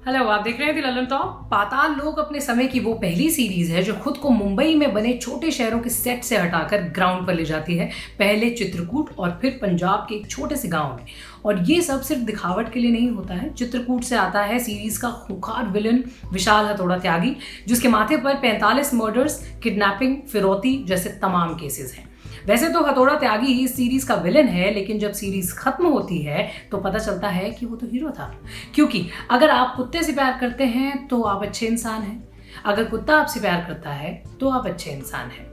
Hello, आप देख रहे हैं दी ललन टॉप। पाताल लोक अपने समय की वो पहली सीरीज है जो खुद को मुंबई में बने छोटे शहरों के सेट से हटाकर ग्राउंड पर ले जाती है, पहले चित्रकूट और फिर पंजाब के एक छोटे से गांव में। और ये सब सिर्फ दिखावट के लिए नहीं होता है। चित्रकूट से आता है सीरीज का खूंखार विलन विशाल हथौड़ा त्यागी, जिसके माथे पर 45 मर्डर्स, किडनैपिंग, फिरौती जैसे तमाम केसेस हैं। वैसे तो हथौड़ा त्यागी इस सीरीज का विलन है, लेकिन जब सीरीज खत्म होती है तो पता चलता है कि वो तो हीरो था। क्योंकि अगर आप कुत्ते से प्यार करते हैं तो आप अच्छे इंसान हैं, अगर कुत्ता आपसे प्यार करता है तो आप अच्छे इंसान हैं।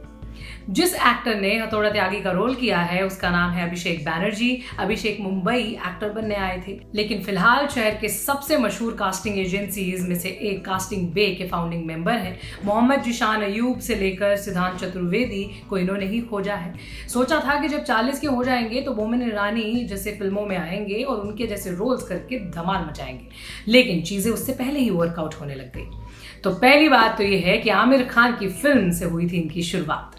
जिस एक्टर ने हथौड़ा त्यागी का रोल किया है उसका नाम है अभिषेक बैनर्जी। अभिषेक मुंबई एक्टर बनने आए थे, लेकिन फिलहाल शहर के सबसे मशहूर कास्टिंग एजेंसीज में से एक कास्टिंग बे के फाउंडिंग मेंबर हैं। मोहम्मद जिशान अयूब से लेकर सिद्धांत चतुर्वेदी को इन्होंने ही खोजा है। सोचा था कि जब 40 के हो जाएंगे तो बोमन ईरानी जैसे फिल्मों में आएंगे और उनके जैसे रोल्स करके धमाल मचाएंगे, लेकिन चीजें उससे पहले ही वर्कआउट होने लग गई। तो पहली बात तो ये है कि आमिर खान की फिल्म से हुई थी इनकी शुरुआत।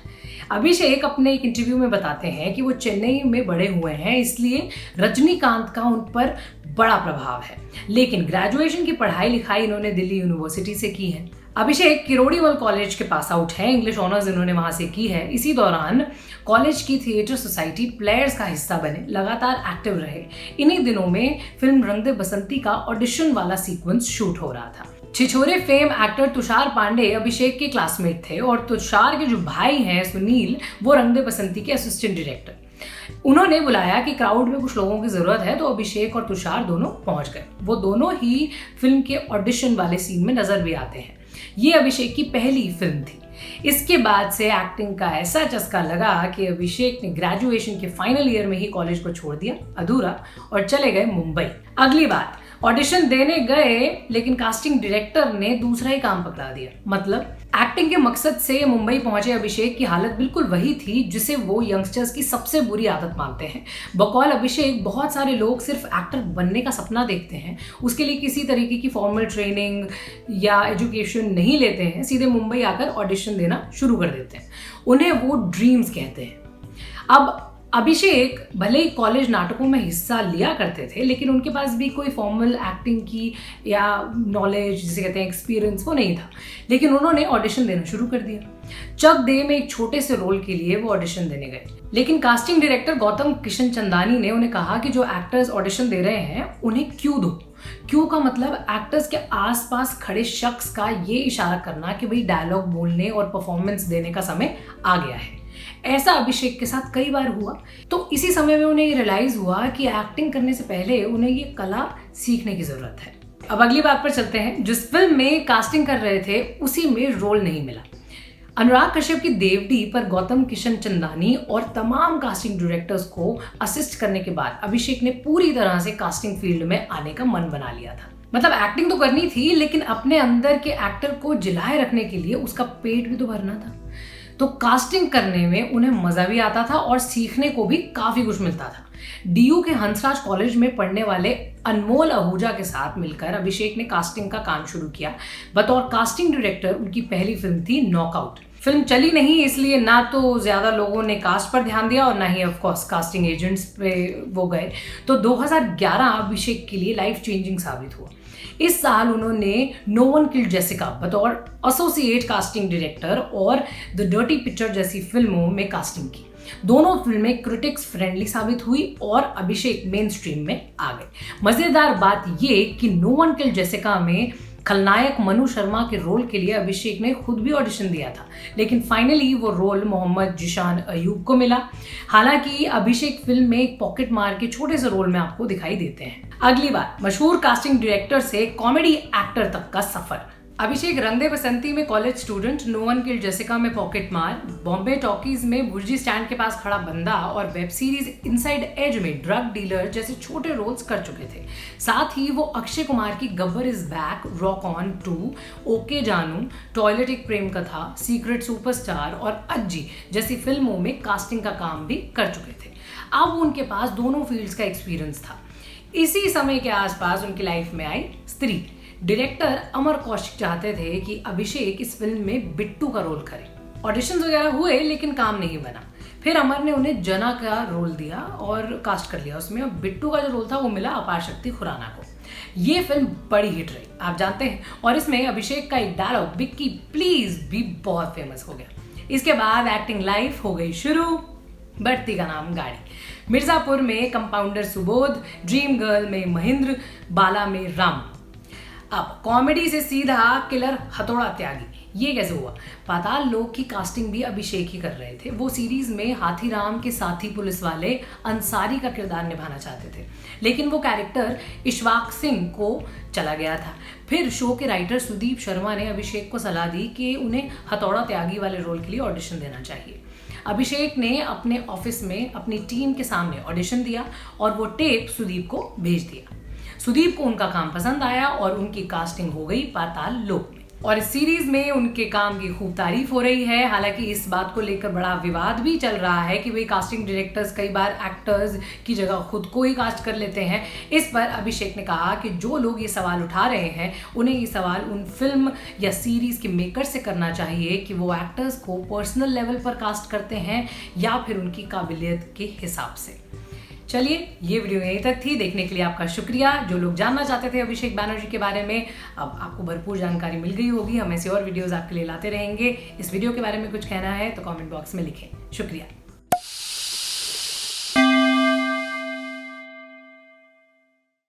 अभिषेक अपने एक इंटरव्यू में बताते हैं कि वो चेन्नई में बड़े हुए हैं, इसलिए रजनीकांत का उन पर बड़ा प्रभाव है, लेकिन ग्रेजुएशन की पढ़ाई लिखाई इन्होंने दिल्ली यूनिवर्सिटी से की है। अभिषेक किरोड़ीमल कॉलेज के पास आउट है, इंग्लिश ऑनर्स इन्होंने वहां से की है। इसी दौरान कॉलेज की थिएटर सोसाइटी प्लेयर्स का हिस्सा बने, लगातार एक्टिव रहे। इन्हीं दिनों में फिल्म रंग दे बसंती का ऑडिशन वाला सीक्वेंस शूट हो रहा था। छिछोरे फेम एक्टर तुषार पांडे अभिषेक के क्लासमेट थे और तुषार के जो भाई हैं सुनील, वो रंग दे बसंती के असिस्टेंट डायरेक्टर। उन्होंने बुलाया कि क्राउड में कुछ लोगों की जरूरत है, तो अभिषेक और तुषार दोनों पहुंच गए। वो दोनों ही फिल्म के ऑडिशन वाले सीन में नजर भी आते हैं। ये अभिषेक की पहली फिल्म थी। इसके बाद से एक्टिंग का ऐसा चस्का लगा कि अभिषेक ने ग्रेजुएशन के फाइनल ईयर में ही कॉलेज को छोड़ दिया अधूरा और चले गए मुंबई। अगली बात, ऑडिशन देने गए लेकिन कास्टिंग डायरेक्टर ने दूसरा ही काम पकड़ा दिया। मतलब एक्टिंग के मकसद से मुंबई पहुंचे अभिषेक की हालत बिल्कुल वही थी जिसे वो यंगस्टर्स की सबसे बुरी आदत मानते हैं। बकौल अभिषेक, बहुत सारे लोग सिर्फ एक्टर बनने का सपना देखते हैं, उसके लिए किसी तरीके की फॉर्मल ट्रेनिंग या एजुकेशन नहीं लेते हैं, सीधे मुंबई आकर ऑडिशन देना शुरू कर देते हैं। उन्हें वो ड्रीम्स कहते हैं। अब अभिषेक भले ही कॉलेज नाटकों में हिस्सा लिया करते थे, लेकिन उनके पास भी कोई फॉर्मल एक्टिंग की या नॉलेज जिसे कहते हैं एक्सपीरियंस वो नहीं था, लेकिन उन्होंने ऑडिशन देना शुरू कर दिया। चक दे में एक छोटे से रोल के लिए वो ऑडिशन देने गए, लेकिन कास्टिंग डायरेक्टर गौतम किशन चंदानी ने उन्हें कहा कि जो एक्टर्स ऑडिशन दे रहे हैं उन्हें क्यों दो। क्यों का मतलब एक्टर्स के आसपास खड़े शख्स का ये इशारा करना कि भाई डायलॉग बोलने और परफॉर्मेंस देने का समय आ गया है। ऐसा अभिषेक के साथ कई बार हुआ। तो इसी समय में उन्हें ये रियलाइज हुआ कि एक्टिंग करने से पहले उन्हें ये कला सीखने की जरूरत है। अब अगली बात पर चलते हैं। जिस फिल्म में कास्टिंग कर रहे थे उसी में रोल नहीं मिला। अनुराग कश्यप की देवडी पर गौतम किशन चंदानी और तमाम कास्टिंग डायरेक्टर्स को असिस्ट करने के बाद अभिषेक ने पूरी तरह से कास्टिंग फील्ड में आने का मन बना लिया था। मतलब एक्टिंग तो करनी थी, लेकिन अपने अंदर के एक्टर को जिलाए रखने के लिए उसका पेट भी तो भरना था। तो कास्टिंग करने में उन्हें मजा भी आता था और सीखने को भी काफी कुछ मिलता था। डीयू के हंसराज कॉलेज में पढ़ने वाले अनमोल आहूजा के साथ मिलकर अभिषेक ने कास्टिंग का काम शुरू किया। बतौर कास्टिंग डायरेक्टर उनकी पहली फिल्म थी नॉकआउट। फिल्म चली नहीं, इसलिए ना तो ज्यादा लोगों ने कास्ट पर ध्यान दिया और ना ही ऑफ कोर्स कास्टिंग एजेंट्स पे वो गए। तो 2011 अभिषेक के लिए लाइफ चेंजिंग साबित हुआ। इस साल उन्होंने नो वन किल्ड जेसिका बतौर एसोसिएट कास्टिंग डायरेक्टर और द डर्टी पिक्चर जैसी फिल्मों में कास्टिंग की। दोनों फिल्में क्रिटिक्स फ्रेंडली साबित हुई और अभिषेक मेन स्ट्रीम में आ गए। मजेदार बात ये कि नो वन किल्ड जेसिका में खलनायक मनु शर्मा के रोल के लिए अभिषेक ने खुद भी ऑडिशन दिया था, लेकिन फाइनली वो रोल मोहम्मद जिशान अयूब को मिला। हालांकि अभिषेक फिल्म में एक पॉकेट मार के छोटे से रोल में आपको दिखाई देते हैं। अगली बात, मशहूर कास्टिंग डायरेक्टर से कॉमेडी एक्टर तक का सफर। अभिषेक रंग दे बसंती में college student, no one killed Jessica में पॉकेट मार, बॉम्बे टॉकीज में भुर्जी स्टैंड के पास खड़ा बंदा और वेब सीरीज इनसाइड एज में ड्रग डीलर जैसे छोटे रोल्स कर चुके थे। साथ ही वो अक्षय कुमार की Gabbar is back, rock on 2, okay जानू, टॉयलेट एक प्रेम कथा, सीक्रेट सुपरस्टार और अज्जी जैसी फिल्मों में कास्टिंग का काम भी कर चुके थे। अब उनके पास दोनों फील्ड्स का एक्सपीरियंस था। इसी समय के आसपास उनकी लाइफ में आई स्त्री। डायरेक्टर अमर कौशिक चाहते थे कि अभिषेक इस फिल्म में बिट्टू का रोल करे। ऑडिशंस वगैरह हुए लेकिन काम नहीं बना। फिर अमर ने उन्हें जना का रोल दिया और कास्ट कर लिया उसमें। बिट्टू का जो रोल था वो मिला अपार शक्ति खुराना को। ये फिल्म बड़ी हिट रही, आप जानते हैं, और इसमें अभिषेक का एक डायलॉग विक्की प्लीज भी बहुत फेमस हो गया। इसके बाद एक्टिंग लाइफ हो गई शुरू, बढ़ती का नाम गाड़ी। मिर्जापुर में कंपाउंडर सुबोध, ड्रीम गर्ल में महेंद्र, बाला में राम। अब कॉमेडी से सीधा किलर हथौड़ा त्यागी, ये कैसे हुआ? पाताल लोक की कास्टिंग भी अभिषेक ही कर रहे थे। वो सीरीज में हाथीराम के साथी पुलिस वाले अंसारी का किरदार निभाना चाहते थे, लेकिन वो कैरेक्टर इशफाक सिंह को चला गया था। फिर शो के राइटर सुदीप शर्मा ने अभिषेक को सलाह दी कि उन्हें हथौड़ा त्यागी वाले रोल के लिए ऑडिशन देना चाहिए। अभिषेक ने अपने ऑफिस में अपनी टीम के सामने ऑडिशन दिया और वो टेप सुदीप को भेज दिया। सुदीप को उनका काम पसंद आया और उनकी कास्टिंग हो गई पाताल लोक में, और इस सीरीज में उनके काम की खूब तारीफ हो रही है। हालांकि इस बात को लेकर बड़ा विवाद भी चल रहा है कि वे कास्टिंग डायरेक्टर्स कई बार एक्टर्स की जगह खुद को ही कास्ट कर लेते हैं। इस पर अभिषेक ने कहा कि जो लोग ये सवाल उठा रहे हैं उन्हें ये सवाल उन फिल्म या सीरीज के मेकर से करना चाहिए कि वो एक्टर्स को पर्सनल लेवल पर कास्ट करते हैं या फिर उनकी काबिलियत के हिसाब से। चलिए, ये वीडियो यहीं तक थी। देखने के लिए आपका शुक्रिया। जो लोग जानना चाहते थे अभिषेक बैनर्जी के बारे में, अब आपको भरपूर जानकारी मिल गई होगी। हम ऐसे और वीडियोस आपके लिए लाते रहेंगे। इस वीडियो के बारे में कुछ कहना है तो कमेंट बॉक्स में लिखें। शुक्रिया।